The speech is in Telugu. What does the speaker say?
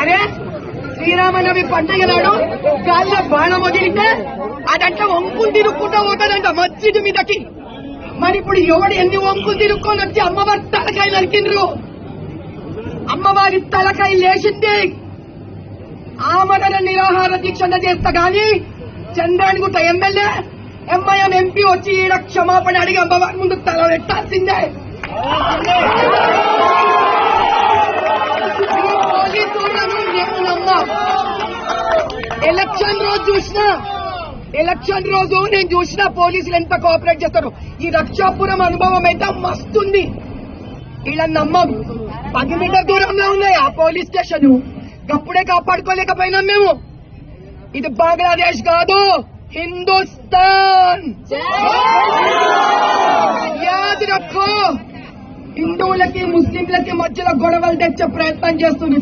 అరే శ్రీరామనవమి పండుగ నాడు గాల్లో బాణం వదిలితే అదంతా వంకులు తిరుక్కుంటూ పోతాడంట మస్జిద్ మీదకి. మరి ఇప్పుడు ఎవడు ఎన్ని వంకులు తిరుక్కొని వచ్చి అమ్మవారి తలకాయ నరికిండ్రు. అమ్మవారి తలకాయ లేచింది. ఆమరణ నిరాహార దీక్షణ చేస్తా గాని చంద్రానిగుట్ట ఎమ్మెల్యే ఎంఐఎం ఎంపీ వచ్చి ఈడ క్షమాపణ అడిగి అమ్మవారి ముందు తల పెట్టాల్సిందే. పోలీసులను నేను నమ్మా. ఎలక్షన్ రోజు నేను చూసిన పోలీసులు ఎంత కోఆపరేట్ చేస్తారు. ఈ రక్షాపురం అనుభవం అయితే మస్తుంది. ఇలా నమ్మం. 10 మీటర్ దూరంలో ఉన్నాయి ఆ పోలీస్ స్టేషన్. అప్పుడే కాపాడుకోలేకపోయినాం మేము. ఇది బంగ్లాదేశ్ కాదు, హిందుస్థాన్. యాద్ రఖో. హిందువులకి ముస్లింలకి మధ్యలో గొడవలు తెచ్చే ప్రయత్నం చేస్తుంది.